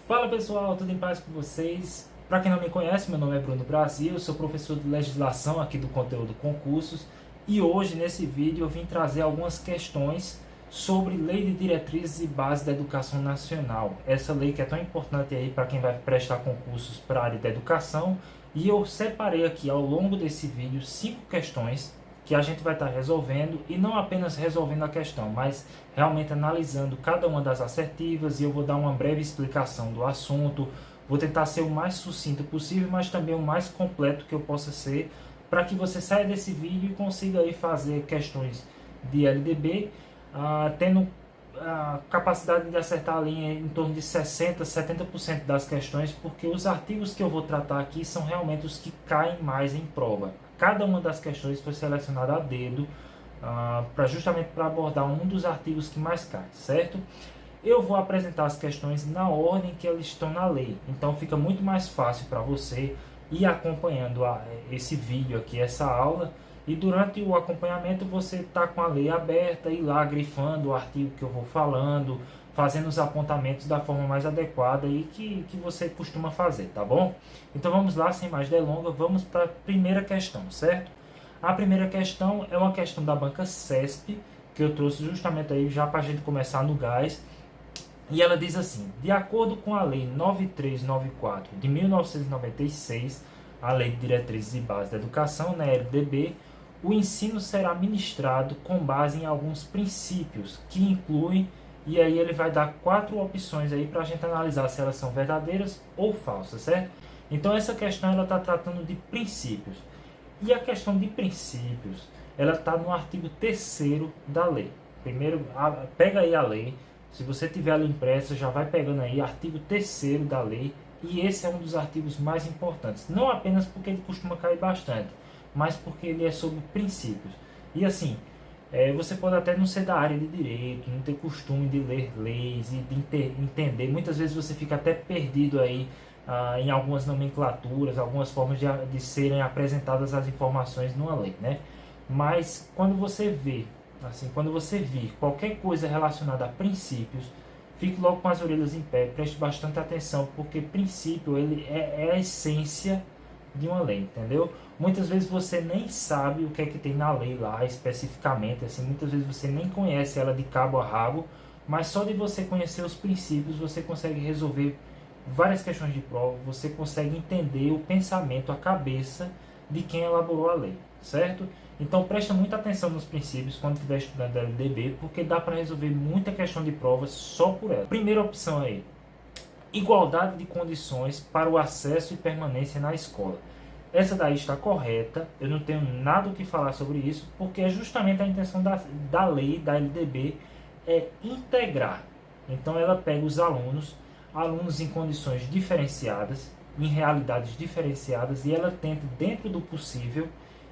Fala pessoal, tudo em paz com vocês? Para quem não me conhece, meu nome é Bruno Brasil, sou professor de legislação aqui do conteúdo concursos e hoje nesse vídeo eu vim trazer algumas questões sobre Lei de Diretrizes e Bases da Educação Nacional. Essa lei que é tão importante aí para quem vai prestar concursos para a área da educação, e eu separei aqui ao longo desse vídeo 5 questões que a gente vai estar resolvendo, e não apenas resolvendo a questão, mas realmente analisando cada uma das assertivas, e eu vou dar uma breve explicação do assunto. Vou tentar ser o mais sucinto possível, mas também o mais completo que eu possa ser, para que você saia desse vídeo e consiga aí fazer questões de LDB, tendo a capacidade de acertar a linha em torno de 60%, 70% das questões, porque os artigos que eu vou tratar aqui são realmente os que caem mais em prova. Cada uma das questões foi selecionada a dedo, justamente para abordar um dos artigos que mais cai, certo? Eu vou apresentar as questões na ordem que elas estão na lei, então fica muito mais fácil para você ir acompanhando esse vídeo aqui, essa aula, e durante o acompanhamento você está com a lei aberta e lá grifando o artigo que eu vou falando, fazendo os apontamentos da forma mais adequada e que você costuma fazer, tá bom? Então vamos lá, sem mais delongas, vamos para a primeira questão, certo? A primeira questão é uma questão da banca CESP, que eu trouxe justamente aí já para a gente começar no gás. E ela diz assim: de acordo com a Lei 9394 de 1996, a Lei de Diretrizes e Bases da Educação, na LDB, o ensino será ministrado com base em alguns princípios que incluem, e aí ele vai dar 4 opções aí para a gente analisar se elas são verdadeiras ou falsas, certo? Então essa questão ela está tratando de princípios. E a questão de princípios, ela está no artigo 3º da lei. Primeiro, pega aí a lei. Se você tiver ela impressa, já vai pegando aí artigo 3º da lei. E esse é um dos artigos mais importantes. Não apenas porque ele costuma cair bastante, mas porque ele é sobre princípios. E assim, você pode até não ser da área de direito, não ter costume de ler leis e de entender. Muitas vezes você fica até perdido aí em algumas nomenclaturas, algumas formas de serem apresentadas as informações numa lei, né? Mas quando você vê, assim, quando você vir qualquer coisa relacionada a princípios, fique logo com as orelhas em pé, preste bastante atenção, porque princípio ele é a essência de uma lei, entendeu? Muitas vezes você nem sabe o que é que tem na lei lá especificamente, assim, muitas vezes você nem conhece ela de cabo a rabo, mas só de você conhecer os princípios você consegue resolver várias questões de prova, você consegue entender o pensamento, a cabeça de quem elaborou a lei, certo? Então presta muita atenção nos princípios quando estiver estudando a LDB, porque dá para resolver muita questão de prova só por ela. Primeira opção aí: igualdade de condições para o acesso e permanência na escola. Essa daí está correta, eu não tenho nada o que falar sobre isso, porque é justamente a intenção da lei, da LDB, é integrar. Então ela pega os alunos em condições diferenciadas, em realidades diferenciadas, e ela tenta, dentro do possível,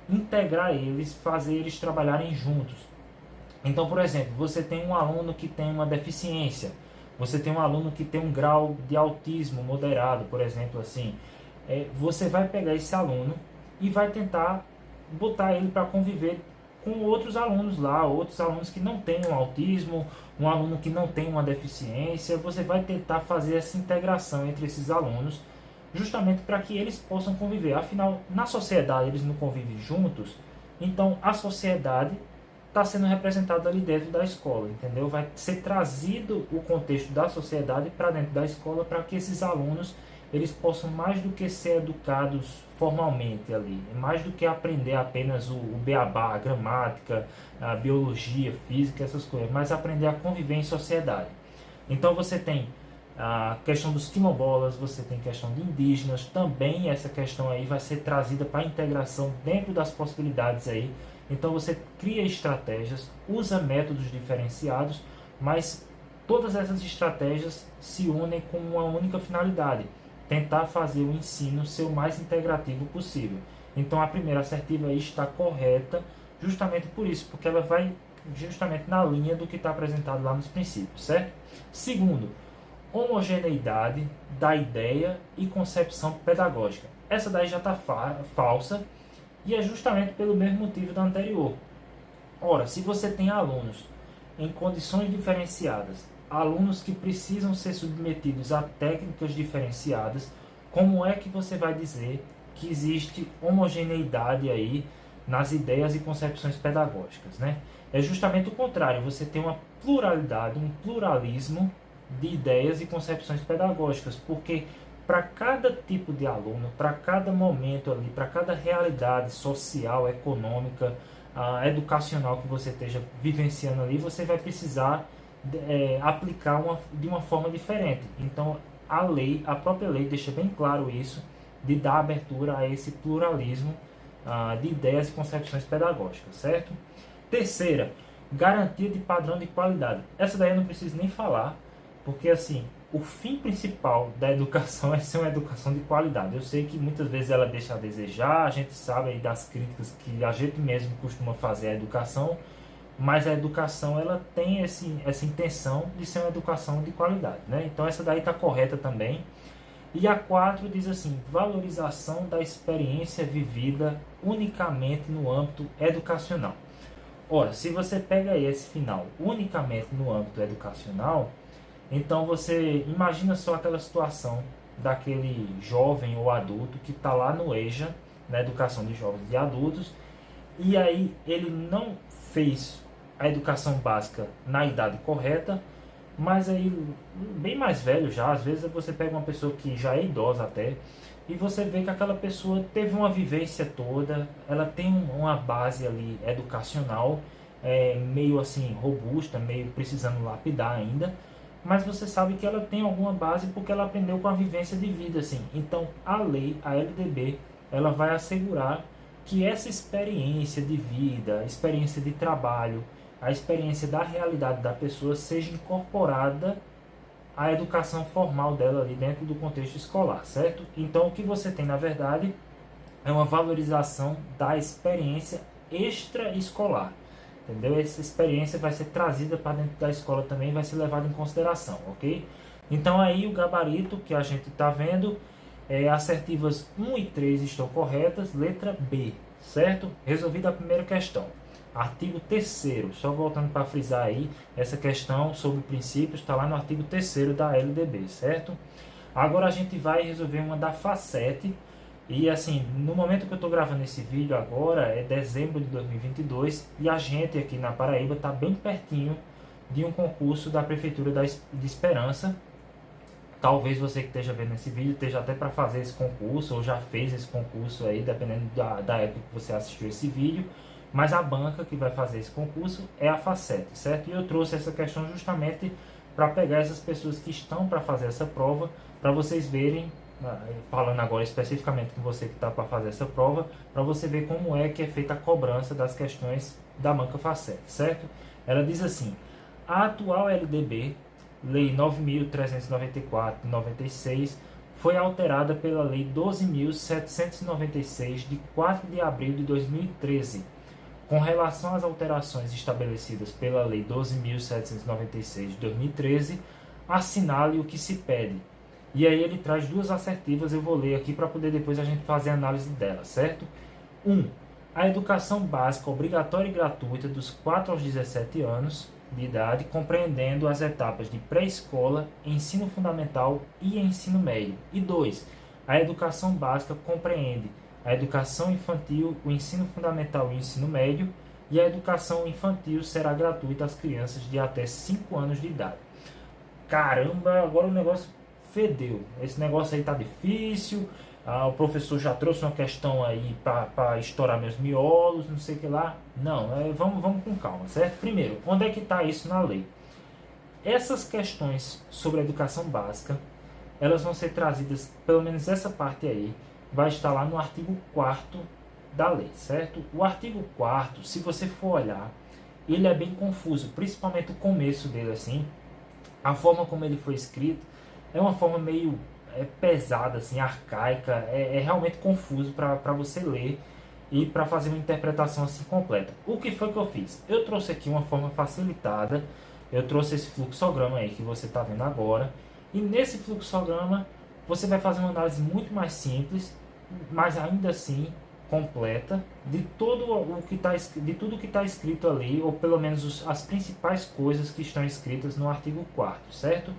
integrar eles, fazer eles trabalharem juntos. Então, por exemplo, você tem um aluno que tem uma deficiência, você tem um aluno que tem um grau de autismo moderado, por exemplo, assim, você vai pegar esse aluno e vai tentar botar ele para conviver com outros alunos lá, outros alunos que não têm um autismo, um aluno que não tem uma deficiência. Você vai tentar fazer essa integração entre esses alunos, justamente para que eles possam conviver. Afinal, na sociedade eles não convivem juntos, então a sociedade está sendo representada ali dentro da escola, entendeu? Vai ser trazido o contexto da sociedade para dentro da escola, para que esses alunos eles possam, mais do que ser educados formalmente ali, mais do que aprender apenas o beabá, a gramática, a biologia, física, essas coisas, mas aprender a conviver em sociedade. Então você tem a questão dos quilombolas, você tem questão de indígenas, também essa questão aí vai ser trazida para a integração dentro das possibilidades aí. Então você cria estratégias, usa métodos diferenciados, mas todas essas estratégias se unem com uma única finalidade: tentar fazer o ensino ser o mais integrativo possível. Então a primeira assertiva aí está correta, justamente por isso, porque ela vai justamente na linha do que está apresentado lá nos princípios, certo? Segundo, homogeneidade da ideia e concepção pedagógica. Essa daí já está falsa, e é justamente pelo mesmo motivo da anterior. Ora, se você tem alunos em condições diferenciadas, alunos que precisam ser submetidos a técnicas diferenciadas, como é que você vai dizer que existe homogeneidade aí nas ideias e concepções pedagógicas, né? É justamente o contrário, você tem uma pluralidade, um pluralismo de ideias e concepções pedagógicas, porque para cada tipo de aluno, para cada momento ali, para cada realidade social, econômica, educacional que você esteja vivenciando ali, você vai precisar aplicar de uma forma diferente. Então, a própria lei deixa bem claro isso, de dar abertura a esse pluralismo de ideias e concepções pedagógicas, certo? Terceira, garantia de padrão de qualidade. Essa daí eu não preciso nem falar, porque assim, o fim principal da educação é ser uma educação de qualidade. Eu sei que muitas vezes ela deixa a desejar, a gente sabe aí das críticas que a gente mesmo costuma fazer à educação, mas a educação ela tem essa intenção de ser uma educação de qualidade, né? Então essa daí está correta também. E a 4 diz assim, valorização da experiência vivida unicamente no âmbito educacional. Ora, se você pega aí esse final unicamente no âmbito educacional, então você imagina só aquela situação daquele jovem ou adulto que está lá no EJA, na educação de jovens e adultos, e aí ele não fez a educação básica na idade correta, mas aí bem mais velho já, às vezes você pega uma pessoa que já é idosa até, e você vê que aquela pessoa teve uma vivência toda, ela tem uma base ali educacional, meio assim robusta, meio precisando lapidar ainda, mas você sabe que ela tem alguma base porque ela aprendeu com a vivência de vida, assim. Então a lei, a LDB, ela vai assegurar que essa experiência de vida, a experiência de trabalho, a experiência da realidade da pessoa seja incorporada à educação formal dela ali dentro do contexto escolar, certo? Então o que você tem na verdade é uma valorização da experiência extraescolar, entendeu? Essa experiência vai ser trazida para dentro da escola também, vai ser levada em consideração, ok? Então aí o gabarito que a gente está vendo, assertivas 1 e 3 estão corretas, letra B, certo? Resolvida a primeira questão. Artigo 3º, só voltando para frisar aí, essa questão sobre princípios está lá no artigo 3º da LDB, certo? Agora a gente vai resolver uma da Facete, e assim, no momento que eu estou gravando esse vídeo agora, é dezembro de 2022, e a gente aqui na Paraíba está bem pertinho de um concurso da Prefeitura de Esperança. Talvez você que esteja vendo esse vídeo esteja até para fazer esse concurso, ou já fez esse concurso aí, dependendo da época que você assistiu esse vídeo. Mas a banca que vai fazer esse concurso é a Facete, certo? E eu trouxe essa questão justamente para pegar essas pessoas que estão para fazer essa prova, para vocês verem, falando agora especificamente com você que está para fazer essa prova, para você ver como é que é feita a cobrança das questões da banca Facete, certo? Ela diz assim, a atual LDB, Lei 9.394/96, foi alterada pela Lei 12.796, de 4 de abril de 2013, com relação às alterações estabelecidas pela Lei 12.796 de 2013, assinale o que se pede. E aí ele traz duas assertivas, eu vou ler aqui para poder depois a gente fazer a análise delas, certo? 1. A educação básica obrigatória e gratuita dos 4 aos 17 anos de idade, compreendendo as etapas de pré-escola, ensino fundamental e ensino médio. E 2. A educação básica compreende a educação infantil, o ensino fundamental e o ensino médio, e a educação infantil será gratuita às crianças de até 5 anos de idade. Caramba, agora o negócio fedeu. Esse negócio aí tá difícil, o professor já trouxe uma questão aí para estourar meus miolos, não sei o que lá. Não, vamos com calma, certo? Primeiro, onde é que está isso na lei? Essas questões sobre a educação básica, elas vão ser trazidas, pelo menos essa parte aí, vai estar lá no artigo 4º da lei, certo? O artigo 4º, se você for olhar, ele é bem confuso, principalmente o começo dele, assim. A forma como ele foi escrito é uma forma meio pesada, assim, arcaica, é realmente confuso para você ler e para fazer uma interpretação assim completa. O que foi que eu fiz? Eu trouxe aqui uma forma facilitada, eu trouxe esse fluxograma aí que você está vendo agora, e nesse fluxograma você vai fazer uma análise muito mais simples, mas ainda assim completa de tudo o que está escrito ali, ou pelo menos as principais coisas que estão escritas no artigo 4º, certo?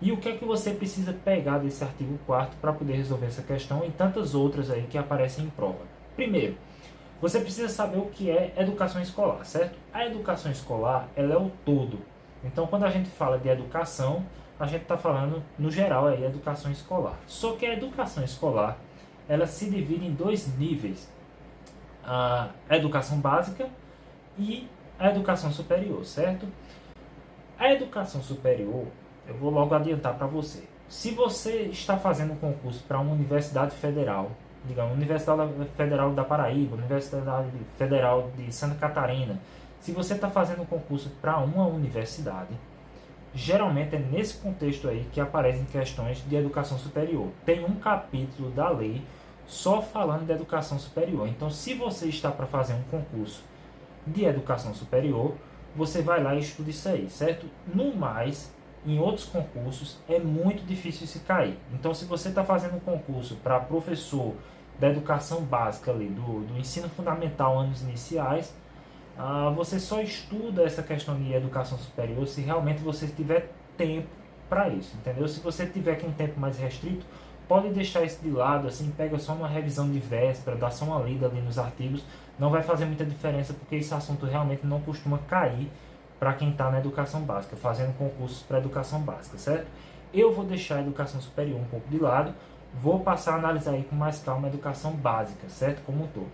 E o que é que você precisa pegar desse artigo 4º para poder resolver essa questão e tantas outras aí que aparecem em prova? Primeiro, você precisa saber o que é educação escolar, certo? A educação escolar, ela é o todo. Então, quando a gente fala de educação, a gente está falando, no geral, aí, educação escolar. Só que a educação escolar, ela se divide em dois níveis. A educação básica e a educação superior, certo? A educação superior, eu vou logo adiantar para você. Se você está fazendo um concurso para uma universidade federal, digamos, Universidade Federal da Paraíba, Universidade Federal de Santa Catarina, se você está fazendo um concurso para uma universidade, geralmente é nesse contexto aí que aparecem questões de educação superior. Tem um capítulo da lei só falando de educação superior. Então, se você está para fazer um concurso de educação superior, você vai lá e estuda isso aí, certo? No mais, em outros concursos, é muito difícil se cair. Então, se você está fazendo um concurso para professor da educação básica ali, do ensino fundamental, anos iniciais, você só estuda essa questão de educação superior se realmente você tiver tempo para isso, entendeu? Se você tiver com um tempo mais restrito, pode deixar isso de lado, assim, pega só uma revisão de véspera, dá só uma lida ali nos artigos, não vai fazer muita diferença, porque esse assunto realmente não costuma cair para quem está na educação básica, fazendo concursos para educação básica, certo? Eu vou deixar a educação superior um pouco de lado, vou passar a analisar aí com mais calma a educação básica, certo? Como um todo.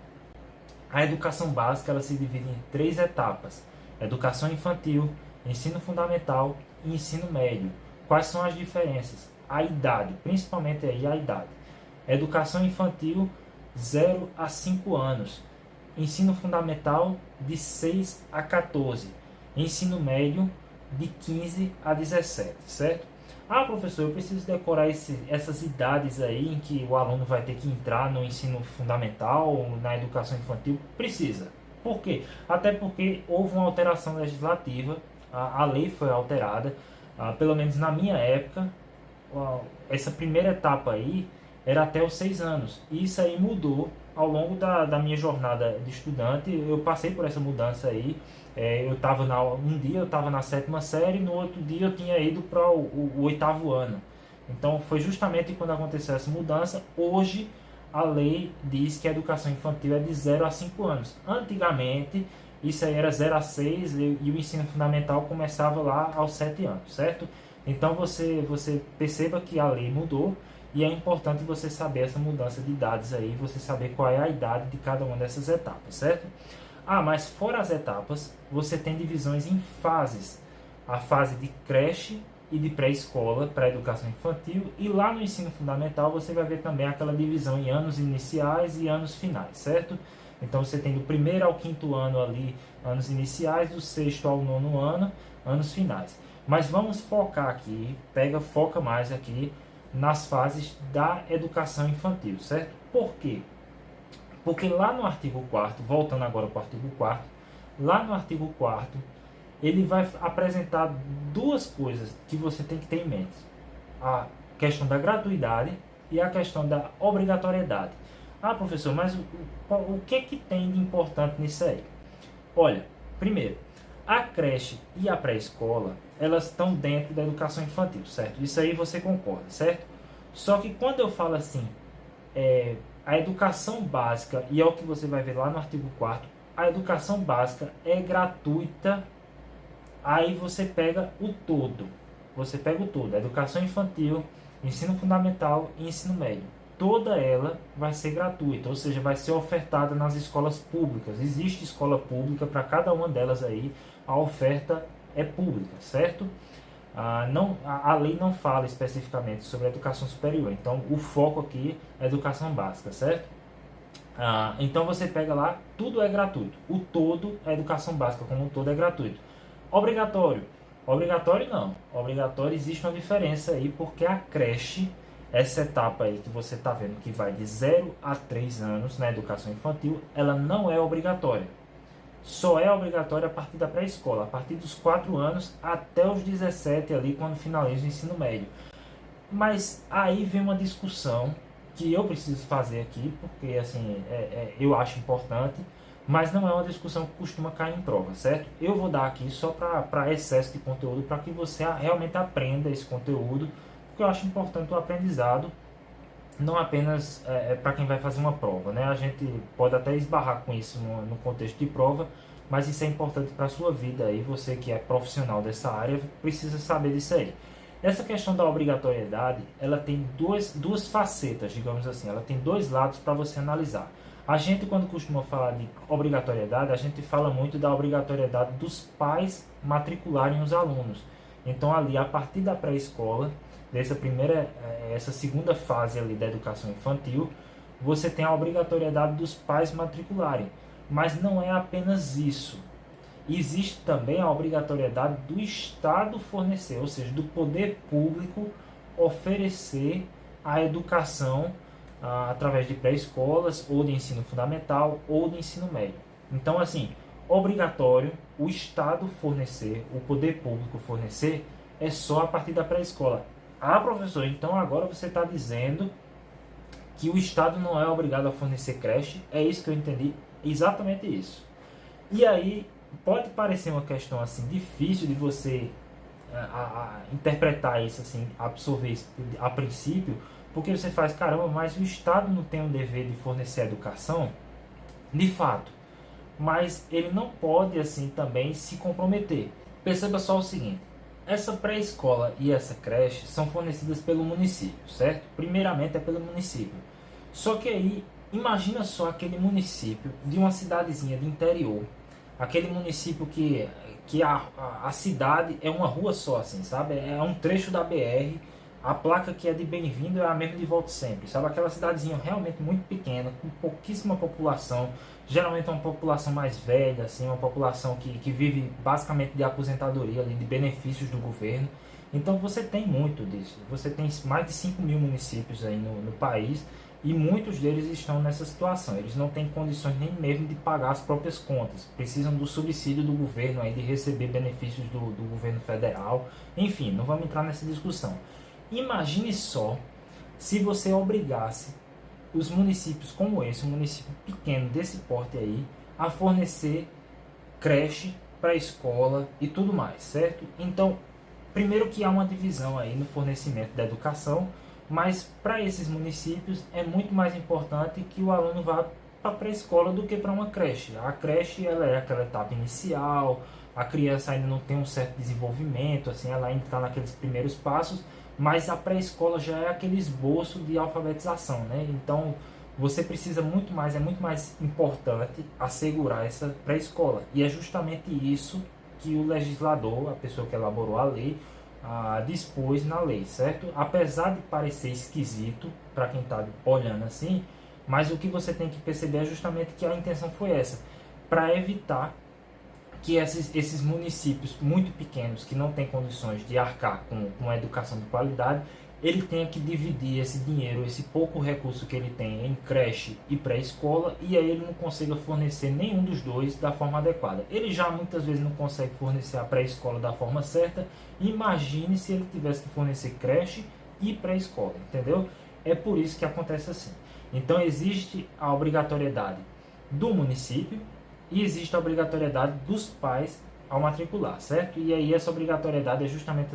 A educação básica, ela se divide em 3 etapas: educação infantil, ensino fundamental e ensino médio. Quais são as diferenças? A idade, principalmente aí a idade. Educação infantil, 0 a 5 anos. Ensino fundamental, de 6 a 14. Ensino médio, de 15 a 17, certo? Professor, eu preciso decorar essas idades aí em que o aluno vai ter que entrar no ensino fundamental ou na educação infantil. Precisa. Por quê? Até porque houve uma alteração legislativa, a lei foi alterada, pelo menos na minha época, essa primeira etapa aí era até os 6 anos. E isso aí mudou ao longo da minha jornada de estudante. Eu passei por essa mudança aí. Um dia eu estava na 7ª série, no outro dia eu tinha ido para o 8º ano. Então foi justamente quando aconteceu essa mudança. Hoje a lei diz que a educação infantil é de 0 a 5 anos. Antigamente isso aí era 0 a 6 e o ensino fundamental começava lá aos 7 anos, certo? Então você perceba que a lei mudou e é importante você saber essa mudança de idades aí, você saber qual é a idade de cada uma dessas etapas, certo? Mas fora as etapas, você tem divisões em fases. A fase de creche e de pré-escola para a educação infantil, e lá no ensino fundamental você vai ver também aquela divisão em anos iniciais e anos finais, certo? Então você tem do 1º ao 5º ano ali, anos iniciais, do 6º ao 9º ano, anos finais. Mas vamos focar aqui, foca mais aqui nas fases da educação infantil, certo? Por quê? Porque lá no artigo 4º, voltando agora para o artigo 4º, lá no artigo 4º, ele vai apresentar 2 coisas que você tem que ter em mente. A questão da gratuidade e a questão da obrigatoriedade. Professor, mas o que tem de importante nisso aí? Olha, primeiro, a creche e a pré-escola, elas estão dentro da educação infantil, certo? Isso aí você concorda, certo? Só que quando eu falo assim, a educação básica, e é o que você vai ver lá no artigo 4º, a educação básica é gratuita, aí você pega o todo. Você pega o todo, a educação infantil, ensino fundamental e ensino médio. Toda ela vai ser gratuita, ou seja, vai ser ofertada nas escolas públicas. Existe escola pública para cada uma delas aí, a oferta é pública, certo? A lei não fala especificamente sobre a educação superior, então o foco aqui é a educação básica, certo? Então você pega lá, tudo é gratuito, o todo, a educação básica como um todo é gratuito. Obrigatório? Obrigatório não, obrigatório existe uma diferença aí, porque a creche, essa etapa aí que você está vendo que vai de 0 a 3 anos na educação infantil, ela não é obrigatória. Só é obrigatória a partir da pré-escola, a partir dos 4 anos até os 17 ali, quando finaliza o ensino médio. Mas aí vem uma discussão que eu preciso fazer aqui, porque assim, eu acho importante, mas não é uma discussão que costuma cair em prova, certo? Eu vou dar aqui só para excesso de conteúdo, para que você realmente aprenda esse conteúdo, porque eu acho importante o aprendizado, não apenas para quem vai fazer uma prova, né? A gente pode até esbarrar com isso no contexto de prova, mas isso é importante para a sua vida aí, você que é profissional dessa área precisa saber disso aí. Essa questão da obrigatoriedade, ela tem duas facetas, digamos assim, ela tem dois lados para você analisar. A gente, quando costuma falar de obrigatoriedade, a gente fala muito da obrigatoriedade dos pais matricularem os alunos. Então, ali, a partir da pré-escola, essa segunda fase ali da educação infantil, você tem a obrigatoriedade dos pais matricularem. Mas não é apenas isso. Existe também a obrigatoriedade do Estado fornecer, ou seja, do poder público oferecer a educação através de pré-escolas, ou de ensino fundamental, ou de ensino médio. Então, assim, obrigatório o Estado fornecer, o poder público fornecer, é só a partir da pré-escola. Ah, professor, então agora você está dizendo que o Estado não é obrigado a fornecer creche? É isso que eu entendi, exatamente isso. E aí, pode parecer uma questão assim difícil de você interpretar isso, assim, absorver isso a princípio, porque você faz, caramba, mas o Estado não tem o dever de fornecer educação? De fato, mas ele não pode assim também se comprometer. Perceba só o seguinte, essa pré-escola e essa creche são fornecidas pelo município, certo? Primeiramente é pelo município. Só que aí, imagina só aquele município de uma cidadezinha de interior, aquele município que a cidade é uma rua só, assim, sabe? É um trecho da BR, a placa que é de bem-vindo é a mesma de volta sempre, sabe? Aquela cidadezinha realmente muito pequena, com pouquíssima população, geralmente é uma população mais velha, assim, uma população que vive basicamente de aposentadoria, ali, de benefícios do governo. Então você tem muito disso, você tem mais de 5 mil municípios aí no país, e muitos deles estão nessa situação. Eles não têm condições nem mesmo de pagar as próprias contas. Precisam do subsídio do governo, aí, de receber benefícios do governo federal. Enfim, não vamos entrar nessa discussão. Imagine só se você obrigasse os municípios como esse, um município pequeno desse porte aí, a fornecer creche, pré-escola e tudo mais, certo? Então, primeiro que há uma divisão aí no fornecimento da educação, mas para esses municípios é muito mais importante que o aluno vá para a pré-escola do que para uma creche. A creche, ela é aquela etapa inicial, a criança ainda não tem um certo desenvolvimento, assim, ela ainda está naqueles primeiros passos, mas a pré-escola já é aquele esboço de alfabetização, né? Então você precisa muito mais, é muito mais importante assegurar essa pré-escola. E é justamente isso que o legislador, a pessoa que elaborou a lei, dispôs na lei, certo? Apesar de parecer esquisito para quem está olhando assim, mas o que você tem que perceber é justamente que a intenção foi essa, para evitar que esses municípios muito pequenos, que não têm condições de arcar com uma educação de qualidade, ele tenha que dividir esse dinheiro, esse pouco recurso que ele tem em creche e pré-escola, e aí ele não consiga fornecer nenhum dos dois da forma adequada. Ele já muitas vezes não consegue fornecer a pré-escola da forma certa, imagine se ele tivesse que fornecer creche e pré-escola, entendeu? É por isso que acontece assim. Então existe a obrigatoriedade do município e existe a obrigatoriedade dos pais ao matricular, certo? E aí essa obrigatoriedade é justamente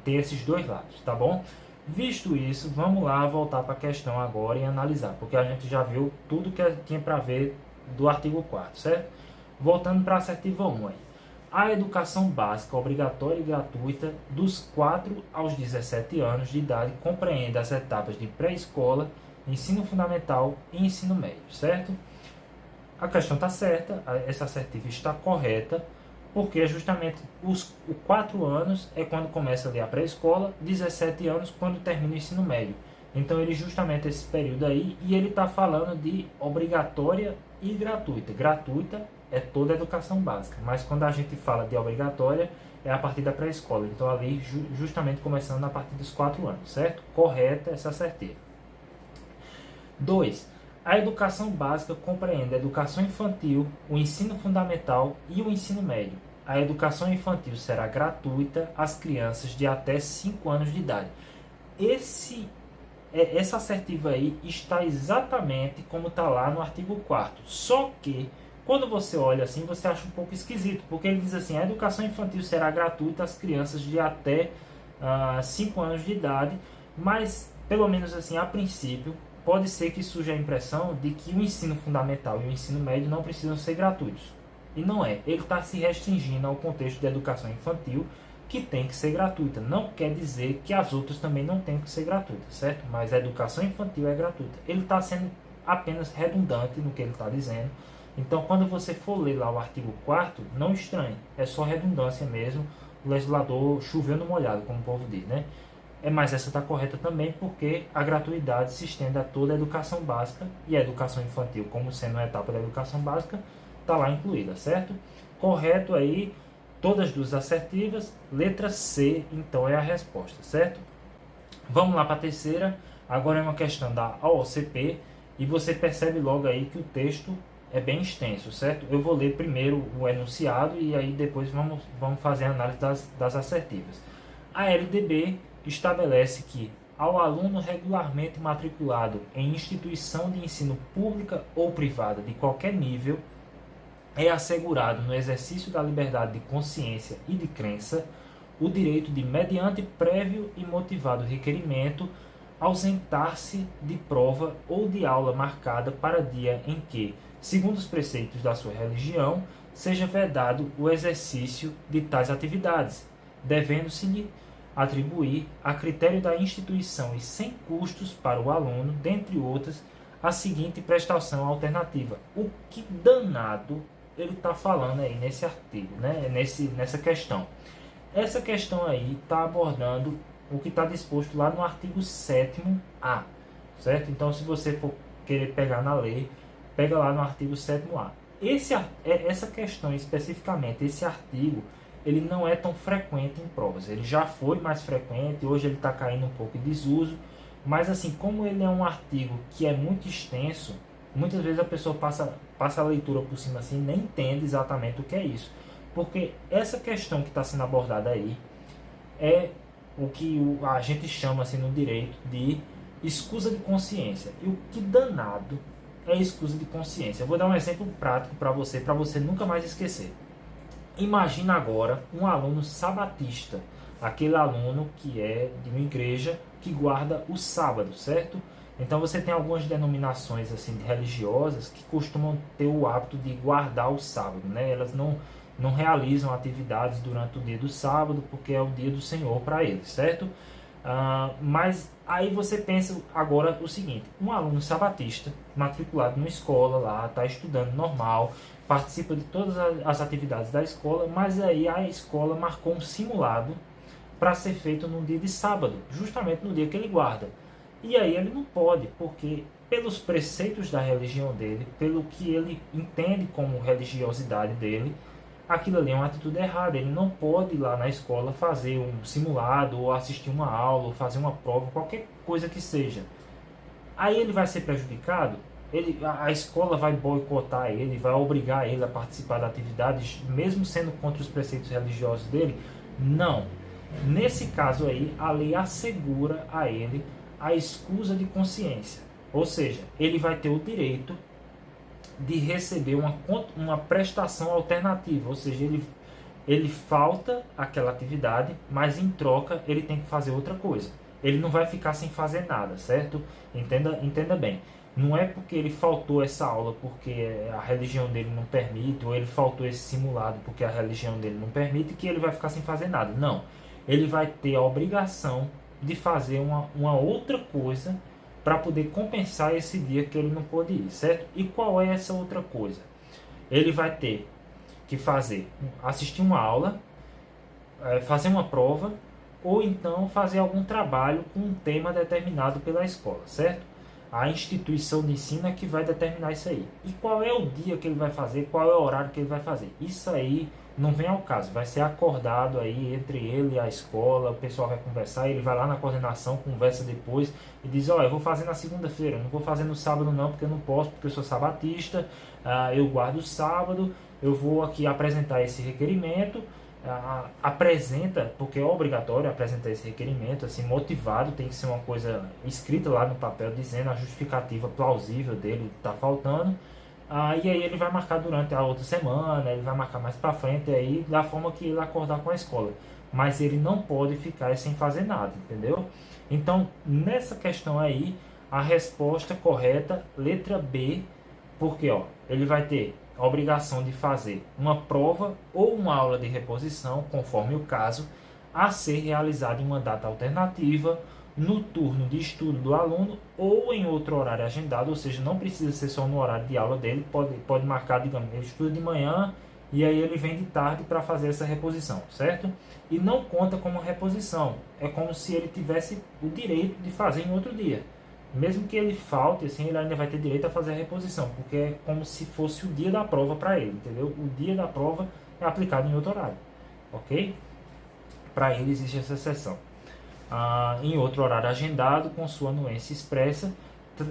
ter esses dois lados, tá bom? Visto isso, vamos lá voltar para a questão agora e analisar, porque a gente já viu tudo que tinha para ver do artigo 4º, certo? Voltando para a assertiva 1 aí. A educação básica obrigatória e gratuita dos 4 aos 17 anos de idade compreende as etapas de pré-escola, ensino fundamental e ensino médio, certo? A questão está certa, essa assertiva está correta, porque justamente os 4 anos é quando começa ali a pré-escola, 17 anos quando termina o ensino médio. Então ele justamente esse período aí, e ele está falando de obrigatória e gratuita. Gratuita é toda a educação básica, mas quando a gente fala de obrigatória é a partir da pré-escola. Então ali justamente começando a partir dos 4 anos, certo? Correta essa assertiva. 2. A educação básica compreende a educação infantil, o ensino fundamental e o ensino médio. A educação infantil será gratuita às crianças de até 5 anos de idade. essa assertiva aí está exatamente como está lá no artigo 4º. Só que, quando você olha assim, você acha um pouco esquisito, porque ele diz assim: a educação infantil será gratuita às crianças de até 5 anos de idade, mas, pelo menos assim, a princípio, pode ser que surja a impressão de que o ensino fundamental e o ensino médio não precisam ser gratuitos. E não é. Ele está se restringindo ao contexto da educação infantil, que tem que ser gratuita. Não quer dizer que as outras também não tenham que ser gratuitas, certo? Mas a educação infantil é gratuita. Ele está sendo apenas redundante no que ele está dizendo. Então, quando você for ler lá o artigo 4º, não estranhe. É só redundância mesmo. O legislador choveu no molhado, como o povo diz, né? Mas essa está correta também, porque a gratuidade se estende a toda a educação básica, e a educação infantil, como sendo uma etapa da educação básica, está lá incluída, certo? Correto aí, todas duas assertivas. Letra C, então, é a resposta, certo? Vamos lá para a terceira. Agora é uma questão da OCP, e você percebe logo aí que o texto é bem extenso, certo? Eu vou ler primeiro o enunciado e aí depois vamos fazer a análise das assertivas. A LDB estabelece que, ao aluno regularmente matriculado em instituição de ensino pública ou privada de qualquer nível, é assegurado no exercício da liberdade de consciência e de crença o direito de, mediante prévio e motivado requerimento, ausentar-se de prova ou de aula marcada para dia em que, segundo os preceitos da sua religião, seja vedado o exercício de tais atividades, devendo-se-lhe atribuir, a critério da instituição e sem custos para o aluno, dentre outras, a seguinte prestação alternativa. O que danado ele está falando aí nesse artigo, né? Nessa questão. Essa questão aí está abordando o que está disposto lá no artigo 7º-A, certo? Então, se você for querer pegar na lei, pega lá no artigo 7º-A. Essa questão especificamente, esse artigo, ele não é tão frequente em provas. Ele já foi mais frequente, hoje ele está caindo um pouco em desuso, mas assim, como ele é um artigo que é muito extenso, muitas vezes a pessoa passa a leitura por cima assim, nem entende exatamente o que é isso. Porque essa questão que está sendo abordada aí é o que a gente chama assim no direito de escusa de consciência. E o que danado é escusa de consciência? Eu vou dar um exemplo prático para você nunca mais esquecer. Imagina agora um aluno sabatista, aquele aluno que é de uma igreja que guarda o sábado, certo? Então você tem algumas denominações assim religiosas que costumam ter o hábito de guardar o sábado, né? Elas não realizam atividades durante o dia do sábado porque é o dia do Senhor para eles, certo? Mas aí você pensa agora o seguinte: um aluno sabatista matriculado numa escola lá, está estudando normal, participa de todas as atividades da escola, mas aí a escola marcou um simulado para ser feito no dia de sábado, justamente no dia que ele guarda. E aí ele não pode, porque pelos preceitos da religião dele, pelo que ele entende como religiosidade dele, aquilo ali é uma atitude errada. Ele não pode ir lá na escola fazer um simulado, ou assistir uma aula, ou fazer uma prova, qualquer coisa que seja. Aí ele vai ser prejudicado, a escola vai boicotar ele, vai obrigar ele a participar da atividade, mesmo sendo contra os preceitos religiosos dele? Não. Nesse caso aí, a lei assegura a ele a escusa de consciência. Ou seja, ele vai ter o direito de receber uma prestação alternativa, ou seja, ele falta aquela atividade, mas em troca ele tem que fazer outra coisa. Ele não vai ficar sem fazer nada, certo? Entenda bem. Não é porque ele faltou essa aula porque a religião dele não permite, ou ele faltou esse simulado porque a religião dele não permite, que ele vai ficar sem fazer nada. Não. Ele vai ter a obrigação de fazer uma outra coisa para poder compensar esse dia que ele não pôde ir, certo? E qual é essa outra coisa? Ele vai ter que assistir uma aula, fazer uma prova, ou então fazer algum trabalho com um tema determinado pela escola, certo? A instituição de ensino é que vai determinar isso aí. E qual é o dia que ele vai fazer, qual é o horário que ele vai fazer? Isso aí não vem ao caso, vai ser acordado aí entre ele e a escola, o pessoal vai conversar, ele vai lá na coordenação, conversa depois e diz: ó, eu vou fazer na segunda-feira, não vou fazer no sábado não, porque eu não posso, porque eu sou sabatista, eu guardo o sábado, eu vou aqui apresentar esse requerimento, apresenta, porque é obrigatório apresentar esse requerimento, assim, motivado, tem que ser uma coisa escrita lá no papel, dizendo a justificativa plausível dele está faltando, e aí ele vai marcar durante a outra semana, ele vai marcar mais para frente, aí da forma que ele acordar com a escola, mas ele não pode ficar sem fazer nada, entendeu? Então, nessa questão aí, a resposta correta, letra B, porque ó, ele vai ter a obrigação de fazer uma prova ou uma aula de reposição, conforme o caso, a ser realizada em uma data alternativa, no turno de estudo do aluno ou em outro horário agendado, ou seja, não precisa ser só no horário de aula dele, pode marcar, digamos, ele estuda de manhã e aí ele vem de tarde para fazer essa reposição, certo? E não conta como reposição, é como se ele tivesse o direito de fazer em outro dia. Mesmo que ele falte, assim, ele ainda vai ter direito a fazer a reposição, porque é como se fosse o dia da prova para ele, entendeu? O dia da prova é aplicado em outro horário, ok? Para ele existe essa exceção. Em outro horário agendado, com sua anuência expressa.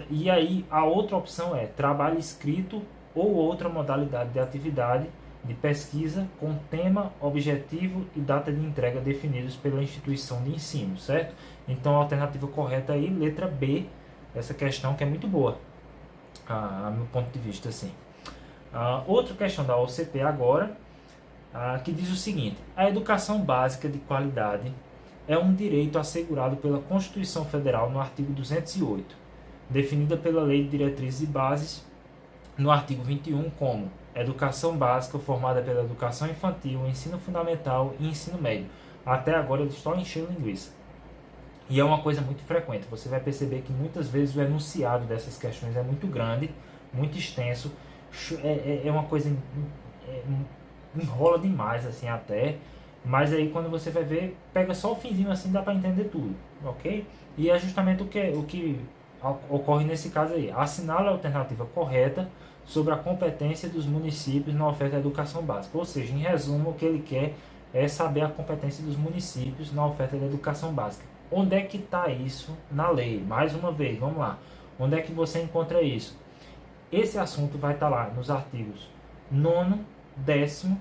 E aí a outra opção é trabalho escrito ou outra modalidade de atividade de pesquisa com tema, objetivo e data de entrega definidos pela instituição de ensino, certo? Então a alternativa correta aí, letra B, essa questão que é muito boa, a meu ponto de vista, assim. Outra questão da OCP agora, que diz o seguinte: a educação básica de qualidade é um direito assegurado pela Constituição Federal no artigo 208, definida pela Lei de Diretrizes e Bases no artigo 21 como educação básica formada pela educação infantil, ensino fundamental e ensino médio. Até agora eles estão enchendo linguiça. E é uma coisa muito frequente. Você vai perceber que muitas vezes o enunciado dessas questões é muito grande, muito extenso. É uma coisa... enrola demais, assim, até. Mas aí quando você vai ver, pega só o finzinho assim, dá para entender tudo, ok? E é justamente o que ocorre nesse caso aí. Assinala a alternativa correta sobre a competência dos municípios na oferta de educação básica. Ou seja, em resumo, o que ele quer é saber a competência dos municípios na oferta de educação básica. Onde é que está isso na lei? Mais uma vez, vamos lá. Onde é que você encontra isso? Esse assunto vai estar lá nos artigos 9º, 10º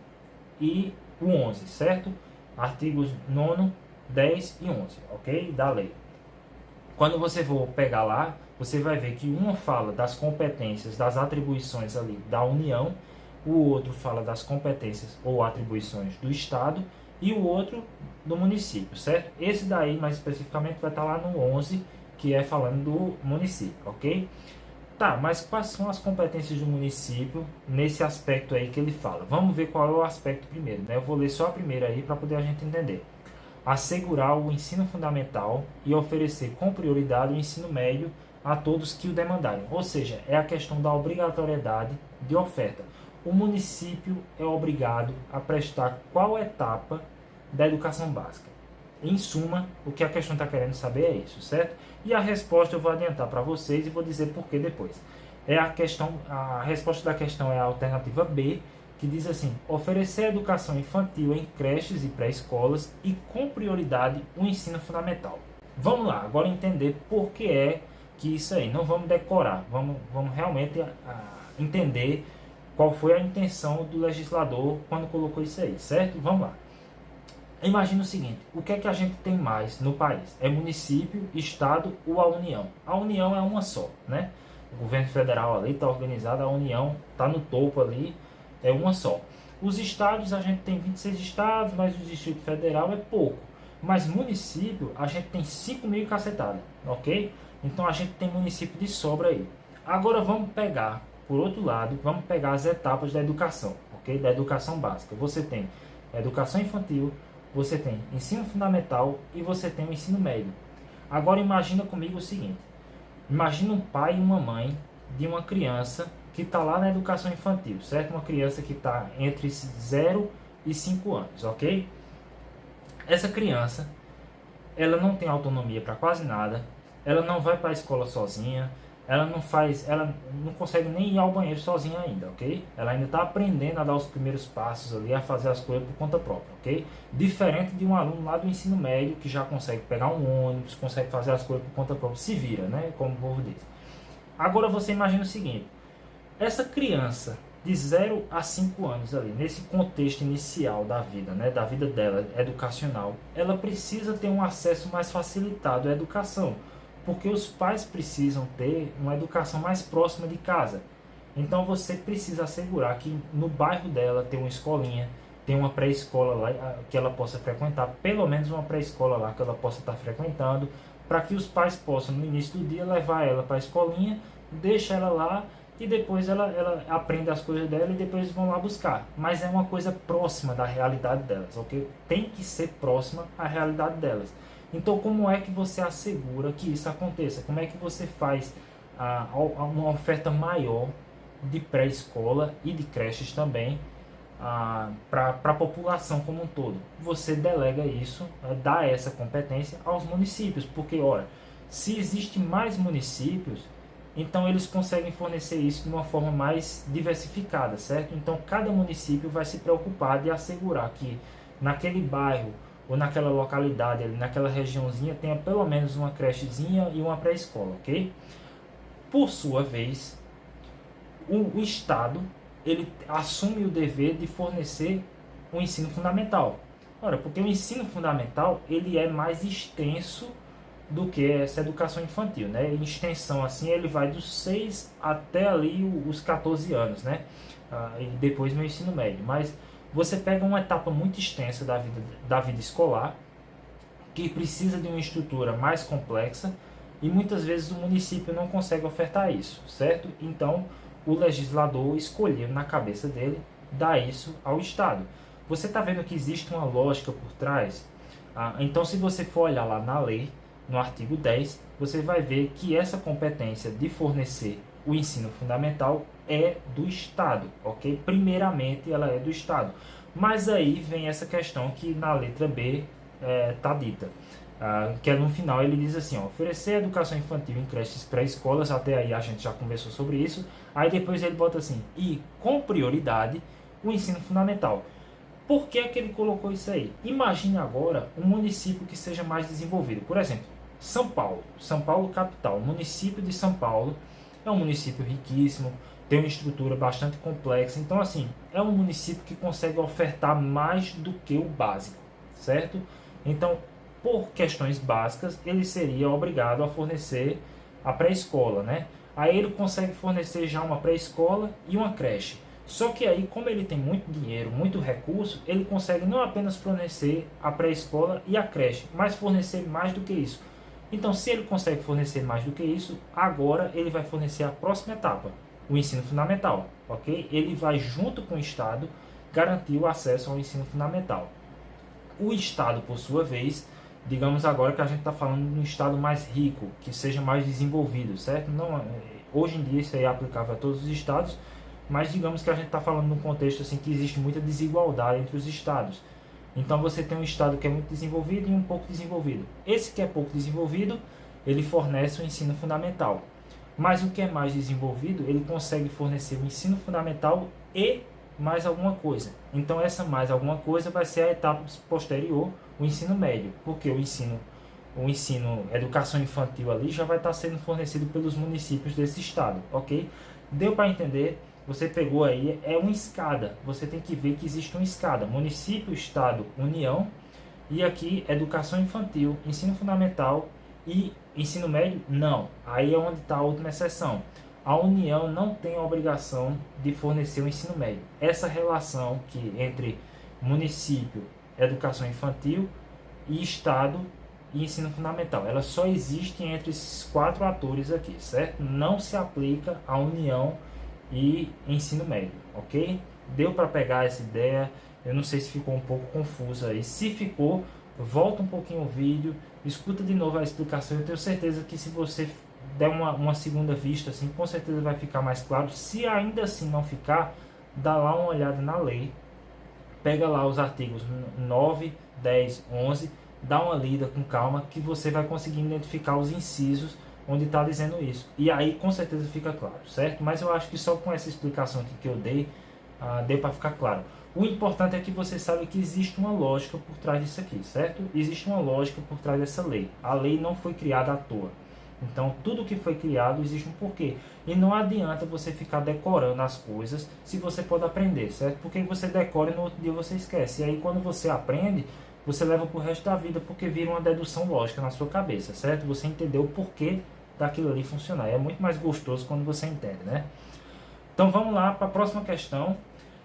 e o 11, certo? Artigos 9, 10 e 11, ok? Da lei. Quando você for pegar lá, você vai ver que uma fala das competências, das atribuições ali da União, o outro fala das competências ou atribuições do Estado e o outro do município, certo? Esse daí, mais especificamente, vai estar lá no 11, que é falando do município, ok? Tá, mas quais são as competências do município nesse aspecto aí que ele fala? Vamos ver qual é o aspecto primeiro, né? Eu vou ler só a primeira aí para poder a gente entender. Assegurar o ensino fundamental e oferecer com prioridade o ensino médio a todos que o demandarem. Ou seja, é a questão da obrigatoriedade de oferta. O município é obrigado a prestar qual etapa da educação básica. Em suma, o que a questão está querendo saber é isso, certo? E a resposta eu vou adiantar para vocês e vou dizer por que depois. A resposta da questão é a alternativa B, que diz assim: oferecer educação infantil em creches e pré-escolas e com prioridade o ensino fundamental. Vamos lá, agora entender por que é que isso aí. Não vamos decorar, vamos realmente entender qual foi a intenção do legislador quando colocou isso aí, certo? Vamos lá. Imagina o seguinte: o que é que a gente tem mais no país? É município, estado ou a União? A União é uma só, né? O governo federal ali está organizado, a União está no topo ali, é uma só. Os estados, a gente tem 26 estados, mas o Distrito Federal é pouco. Mas município, a gente tem 5.000 cacetada, ok? Então a gente tem município de sobra aí. Agora vamos pegar, por outro lado, vamos pegar as etapas da educação, ok? Da educação básica. Você tem a educação infantil, você tem ensino fundamental e você tem o ensino médio. Agora imagina comigo o seguinte: imagina um pai e uma mãe de uma criança que está lá na educação infantil, certo? Uma criança que está entre 0 e 5 anos, ok? Essa criança, ela não tem autonomia para quase nada, ela não vai para a escola sozinha, ela não consegue nem ir ao banheiro sozinha ainda, ok? Ela ainda está aprendendo a dar os primeiros passos ali, a fazer as coisas por conta própria, ok? Diferente de um aluno lá do ensino médio que já consegue pegar um ônibus, consegue fazer as coisas por conta própria, se vira, né? Como o povo diz. Agora você imagina o seguinte: essa criança de 0 a 5 anos ali, nesse contexto inicial da vida, né, da vida dela, educacional, ela precisa ter um acesso mais facilitado à educação, porque os pais precisam ter uma educação mais próxima de casa. Então você precisa assegurar que no bairro dela tem uma escolinha, tem uma pré-escola lá que ela possa frequentar, pelo menos uma pré-escola lá que ela possa estar frequentando, para que os pais possam no início do dia levar ela para a escolinha, deixa ela lá e depois ela aprende as coisas dela e depois eles vão lá buscar. Mas é uma coisa próxima da realidade delas, ok? Tem que ser próxima à realidade delas. Então como é que você assegura que isso aconteça? Como é que você faz uma oferta maior de pré-escola e de creches também para a população como um todo? Você delega isso, dá essa competência aos municípios, porque, ora, se existem mais municípios, então eles conseguem fornecer isso de uma forma mais diversificada, certo? Então cada município vai se preocupar de assegurar que naquele bairro ou naquela localidade, naquela regiãozinha, tenha pelo menos uma crechezinha e uma pré-escola, ok? Por sua vez, o Estado ele assume o dever de fornecer o ensino fundamental. Ora, porque o ensino fundamental ele é mais extenso do que essa educação infantil, né? Em extensão assim, ele vai dos 6 até ali os 14 anos, né? E depois no ensino médio. Mas você pega uma etapa muito extensa da vida escolar, que precisa de uma estrutura mais complexa, e muitas vezes o município não consegue ofertar isso, certo? Então, o legislador escolheu na cabeça dele dar isso ao Estado. Você está vendo que existe uma lógica por trás? Então, se você for olhar lá na lei, no artigo 10, você vai ver que essa competência de fornecer o ensino fundamental é do Estado, ok? Primeiramente, ela é do Estado. Mas aí vem essa questão que na letra B está dita. Que é no final ele diz assim, ó, oferecer educação infantil em creches pré-escolas, até aí a gente já conversou sobre isso, aí depois ele bota assim, e com prioridade o ensino fundamental. Por que é que ele colocou isso aí? Imagine agora um município que seja mais desenvolvido, por exemplo, São Paulo capital, o município de São Paulo é um município riquíssimo, tem uma estrutura bastante complexa, então assim, é um município que consegue ofertar mais do que o básico, certo? Então, por questões básicas, ele seria obrigado a fornecer a pré-escola, né? Aí ele consegue fornecer já uma pré-escola e uma creche. Só que aí, como ele tem muito dinheiro, muito recurso, ele consegue não apenas fornecer a pré-escola e a creche, mas fornecer mais do que isso. Então, se ele consegue fornecer mais do que isso, agora ele vai fornecer a próxima etapa, o ensino fundamental, ok? Ele vai, junto com o Estado, garantir o acesso ao ensino fundamental. O Estado, por sua vez, digamos agora que a gente está falando de um Estado mais rico, que seja mais desenvolvido, certo? Não, hoje em dia isso aí é aplicável a todos os Estados, mas digamos que a gente está falando num contexto assim que existe muita desigualdade entre os Estados. Então você tem um Estado que é muito desenvolvido e um pouco desenvolvido. Esse que é pouco desenvolvido, ele fornece o ensino fundamental. Mas o que é mais desenvolvido, ele consegue fornecer o ensino fundamental e mais alguma coisa. Então essa mais alguma coisa vai ser a etapa posterior, o ensino médio, porque o ensino educação infantil ali já vai estar sendo fornecido pelos municípios desse estado, ok? Deu para entender? Você pegou aí, é uma escada, você tem que ver que existe uma escada, município, estado, união, e aqui educação infantil, ensino fundamental e ensino médio, não, aí é onde está a última exceção. A União não tem a obrigação de fornecer o ensino médio. Essa relação que entre município, educação infantil e Estado e ensino fundamental, ela só existe entre esses 4 atores aqui, certo? Não se aplica à União e ensino médio, ok? Deu para pegar essa ideia? Eu não sei se ficou um pouco confuso aí. Se ficou, volta um pouquinho o vídeo, escuta de novo a explicação. Eu tenho certeza que se você der uma segunda vista, assim, com certeza vai ficar mais claro. Se ainda assim não ficar, dá lá uma olhada na lei, pega lá os artigos 9, 10, 11, dá uma lida com calma, que você vai conseguir identificar os incisos onde está dizendo isso. E aí com certeza fica claro, certo? Mas eu acho que só com essa explicação aqui que eu dei, deu para ficar claro. O importante é que você saiba que existe uma lógica por trás disso aqui, certo? Existe uma lógica por trás dessa lei. A lei não foi criada à toa. Então, tudo que foi criado existe um porquê. E não adianta você ficar decorando as coisas se você pode aprender, certo? Porque você decora e no outro dia você esquece. E aí, quando você aprende, você leva pro resto da vida, porque vira uma dedução lógica na sua cabeça, certo? Você entendeu o porquê daquilo ali funcionar. É muito mais gostoso quando você entende, né? Então, vamos lá para a próxima questão.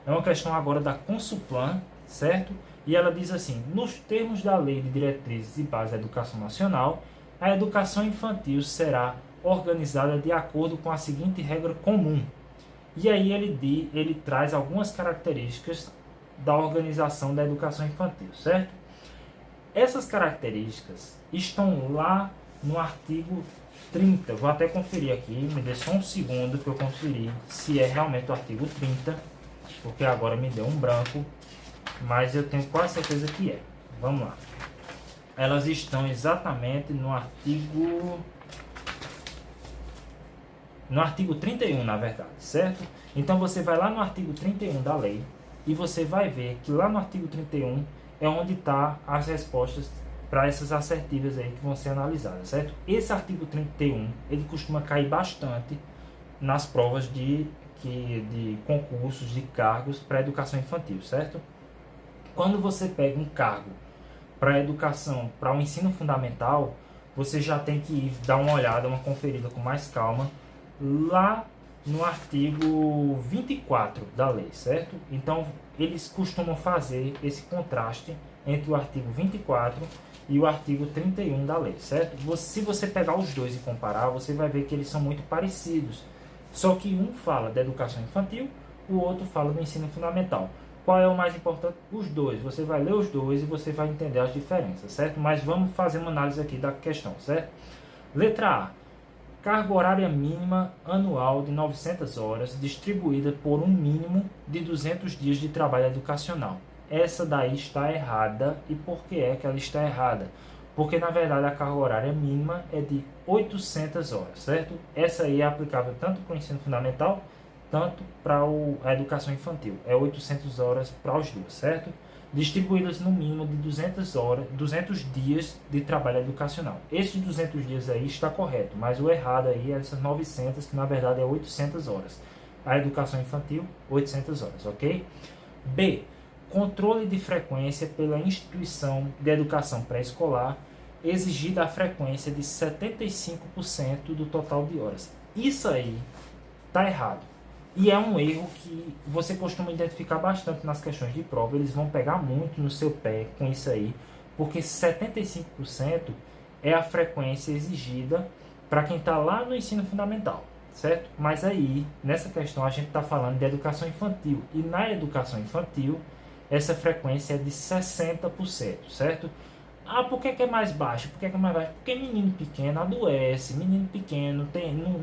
É uma questão agora da Consulplan, certo? E ela diz assim: nos termos da Lei de Diretrizes e Bases da Educação Nacional, a educação infantil será organizada de acordo com a seguinte regra comum. E aí ele traz algumas características da organização da educação infantil, certo? Essas características estão lá no artigo 30. Vou até conferir aqui, me dê só um segundo que eu conferi se é realmente o artigo 30, porque agora me deu um branco, mas eu tenho quase certeza que é. Vamos lá. Elas estão exatamente no artigo 31, na verdade, certo? Então você vai lá no artigo 31 da lei e você vai ver que lá no artigo 31 é onde está as respostas para essas assertivas aí que vão ser analisadas, certo? Esse artigo 31, ele costuma cair bastante nas provas de concursos, de cargos para educação infantil, certo? Quando você pega um cargo para educação, para o ensino fundamental, você já tem que ir dar uma olhada, uma conferida com mais calma lá no artigo 24 da lei, certo? Então, eles costumam fazer esse contraste entre o artigo 24 e o artigo 31 da lei, certo? Se você pegar os dois e comparar, você vai ver que eles são muito parecidos. Só que um fala da educação infantil, o outro fala do ensino fundamental. Qual é o mais importante? Os dois. Você vai ler os dois e você vai entender as diferenças, certo? Mas vamos fazer uma análise aqui da questão, certo? Letra A. Carga horária mínima anual de 900 horas, distribuída por um mínimo de 200 dias de trabalho educacional. Essa daí está errada. E por que é que ela está errada? Porque, na verdade, a carga horária mínima é de 800 horas, certo? Essa aí é aplicável tanto para o ensino fundamental, tanto para a educação infantil. É 800 horas para os dois, certo? Distribuídas no mínimo de 200 dias de trabalho educacional. Esses 200 dias aí está correto, mas o errado aí é essas 900, que na verdade é 800 horas. A educação infantil, 800 horas, ok? B. Controle de frequência pela instituição de educação pré-escolar, exigida a frequência de 75% do total de horas. Isso aí está errado. E é um erro que você costuma identificar bastante nas questões de prova. Eles vão pegar muito no seu pé com isso aí, porque 75% é a frequência exigida para quem está lá no ensino fundamental, certo? Mas aí, nessa questão, a gente está falando de educação infantil. E na educação infantil, essa frequência é de 60%, certo? Ah, por que é mais baixo? Por que é mais baixo? Porque menino pequeno adoece, menino pequeno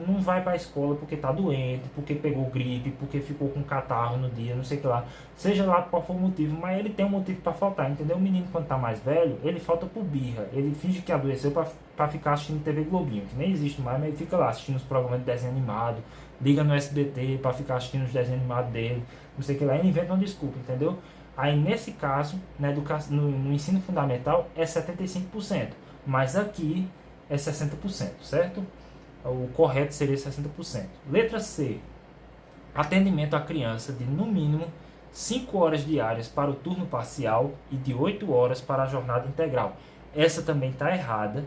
não vai para a escola porque está doente, porque pegou gripe, porque ficou com catarro no dia, não sei o que lá. Seja lá qual for o motivo, mas ele tem um motivo para faltar, entendeu? O menino, quando está mais velho, ele falta por birra. Ele finge que adoeceu para ficar assistindo TV Globinho, que nem existe mais, mas ele fica lá assistindo os programas de desenho animado, liga no SBT para ficar assistindo os desenhos animados dele, não sei o que lá. Ele inventa uma desculpa, entendeu? Aí, nesse caso, na educação, no ensino fundamental, é 75%, mas aqui é 60%, certo? O correto seria 60%. Letra C. Atendimento à criança de, no mínimo, 5 horas diárias para o turno parcial e de 8 horas para a jornada integral. Essa também está errada,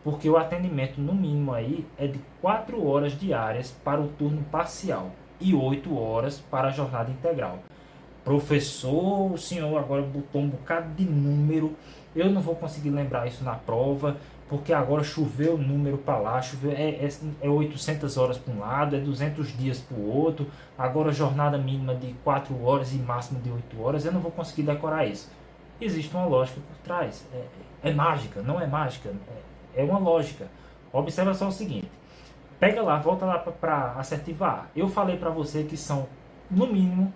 porque o atendimento, no mínimo, aí é de 4 horas diárias para o turno parcial e 8 horas para a jornada integral. Professor, o senhor agora botou um bocado de número, eu não vou conseguir lembrar isso na prova, porque agora choveu o número para lá, choveu, é 800 horas para um lado, é 200 dias para o outro, agora jornada mínima de 4 horas e máxima de 8 horas, eu não vou conseguir decorar isso. Existe uma lógica por trás, é mágica, não é mágica, é uma lógica. Observa só o seguinte, pega lá, volta lá para assertiva A. Eu falei para você que são, no mínimo,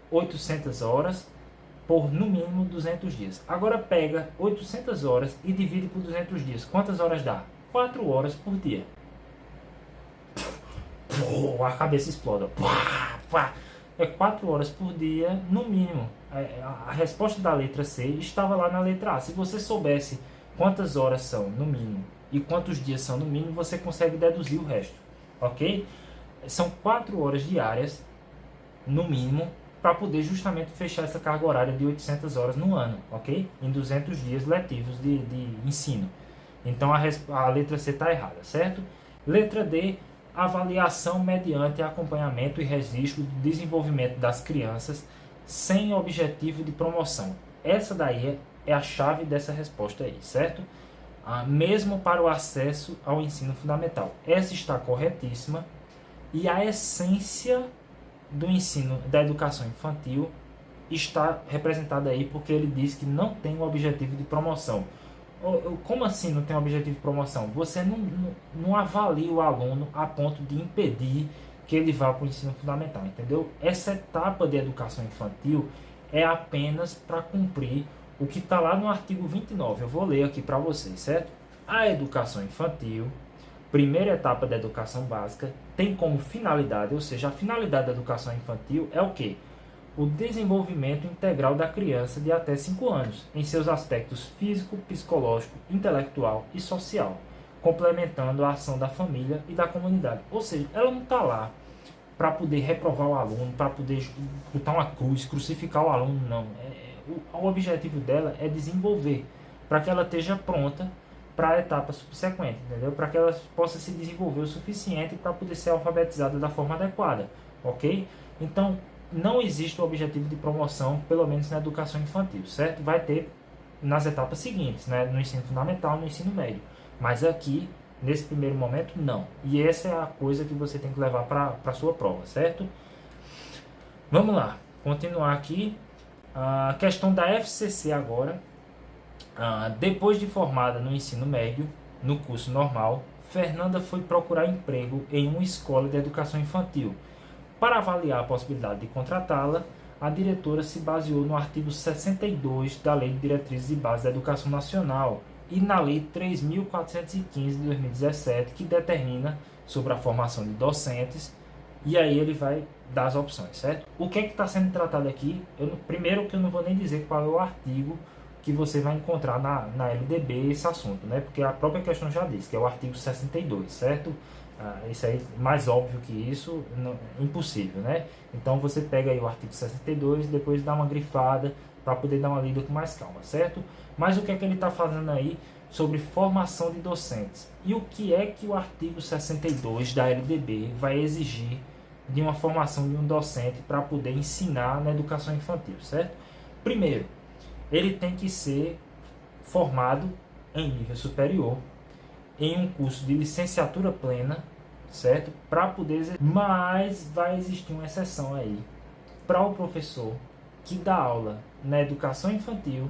800 horas por no mínimo 200 dias. Agora pega 800 horas e divide por 200 dias. Quantas horas dá? 4 horas por dia. A cabeça explode. É 4 horas por dia no mínimo. A resposta da letra C estava lá na letra A. Se você soubesse quantas horas são no mínimo e quantos dias são no mínimo, você consegue deduzir o resto, ok? São 4 horas diárias, no mínimo, para poder justamente fechar essa carga horária de 800 horas no ano, ok? Em 200 dias letivos de ensino. Então a letra C está errada, certo? Letra D, avaliação mediante acompanhamento e registro do desenvolvimento das crianças sem objetivo de promoção. Essa daí é a chave dessa resposta aí, certo? Mesmo para o acesso ao ensino fundamental. Essa está corretíssima e a essência do ensino da educação infantil está representada aí porque ele diz que não tem o objetivo de promoção. Como assim não tem objetivo de promoção? Você não avalia o aluno a ponto de impedir que ele vá para o ensino fundamental, entendeu? Essa etapa de educação infantil é apenas para cumprir o que está lá no artigo 29. Eu vou ler aqui para vocês, certo? A educação infantil, primeira etapa da educação básica, tem como finalidade, ou seja, a finalidade da educação infantil é o quê? O desenvolvimento integral da criança de até 5 anos, em seus aspectos físico, psicológico, intelectual e social, complementando a ação da família e da comunidade. Ou seja, ela não está lá para poder reprovar o aluno, para poder botar uma cruz, crucificar o aluno, não. O objetivo dela é desenvolver, para que ela esteja pronta para a etapa subsequente, entendeu? Para que ela possa se desenvolver o suficiente para poder ser alfabetizada da forma adequada, ok? Então, não existe o objetivo de promoção, pelo menos na educação infantil, certo? Vai ter nas etapas seguintes, né? No ensino fundamental, no ensino médio. Mas aqui, nesse primeiro momento, não. E essa é a coisa que você tem que levar para a sua prova, certo? Vamos lá, continuar aqui. A questão da FCC agora. Depois de formada no ensino médio, no curso normal, Fernanda foi procurar emprego em uma escola de educação infantil. Para avaliar a possibilidade de contratá-la, a diretora se baseou no artigo 62 da Lei de Diretrizes e Bases da Educação Nacional e na Lei 3.415 de 2017, que determina sobre a formação de docentes, e aí ele vai dar as opções, certo? O que é que está sendo tratado aqui? Primeiro que eu não vou nem dizer qual é o artigo que você vai encontrar na LDB esse assunto, né? Porque a própria questão já diz, que é o artigo 62, certo? Isso aí, mais óbvio que isso, impossível, né? Então você pega aí o artigo 62 e depois dá uma grifada para poder dar uma lida com mais calma, certo? Mas o que é que ele está fazendo aí sobre formação de docentes? E o que é que o artigo 62 da LDB vai exigir de uma formação de um docente para poder ensinar na educação infantil, certo? Primeiro, ele tem que ser formado em nível superior, em um curso de licenciatura plena, certo? Para poder, mas vai existir uma exceção aí para o professor que dá aula na educação infantil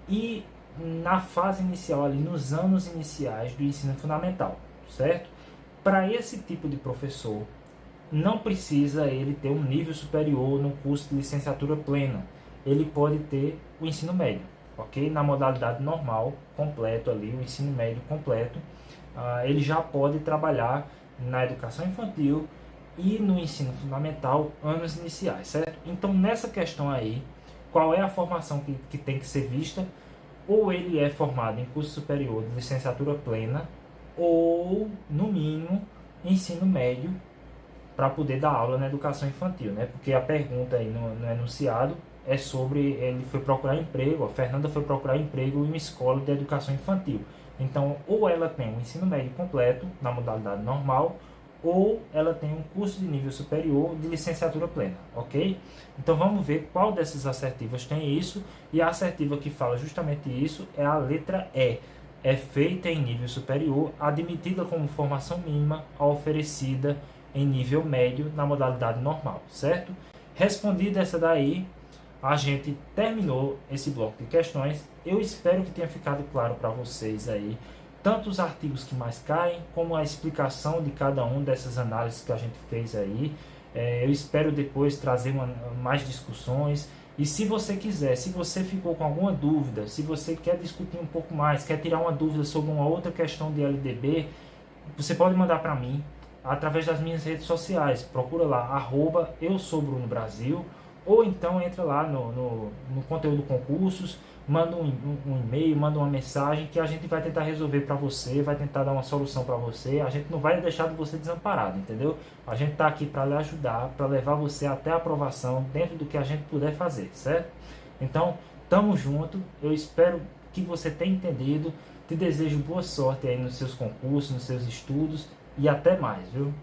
e na fase inicial ali, nos anos iniciais do ensino fundamental, certo? Para esse tipo de professor, não precisa ele ter um nível superior no curso de licenciatura plena. Ele pode ter o ensino médio, ok? Na modalidade normal, completo ali, o ensino médio completo, ele já pode trabalhar na educação infantil e no ensino fundamental, anos iniciais, certo? Então, nessa questão aí, qual é a formação que tem que ser vista? Ou ele é formado em curso superior de licenciatura plena, ou, no mínimo, ensino médio, para poder dar aula na educação infantil, né? Porque a pergunta aí no enunciado é sobre ele foi procurar emprego, a Fernanda foi procurar emprego em uma escola de educação infantil. Então, ou ela tem um ensino médio completo, na modalidade normal, ou ela tem um curso de nível superior de licenciatura plena, ok? Então, vamos ver qual dessas assertivas tem isso, e a assertiva que fala justamente isso é a letra E. É feita em nível superior, admitida como formação mínima, oferecida em nível médio na modalidade normal, certo? Respondida essa daí, a gente terminou esse bloco de questões. Eu espero que tenha ficado claro para vocês aí, tanto os artigos que mais caem, como a explicação de cada um dessas análises que a gente fez aí. Eu espero depois trazer mais discussões. E se você quiser, se você ficou com alguma dúvida, se você quer discutir um pouco mais, quer tirar uma dúvida sobre uma outra questão de LDB, você pode mandar para mim através das minhas redes sociais. Procura lá, @EuSouBrunoBrasil, ou então entra lá no conteúdo concursos, manda um e-mail, manda uma mensagem que a gente vai tentar resolver para você, vai tentar dar uma solução para você. A gente não vai deixar você desamparado, entendeu? A gente está aqui para lhe ajudar, para levar você até a aprovação dentro do que a gente puder fazer, certo? Então, tamo junto. Eu espero que você tenha entendido. Te desejo boa sorte aí nos seus concursos, nos seus estudos e até mais, viu?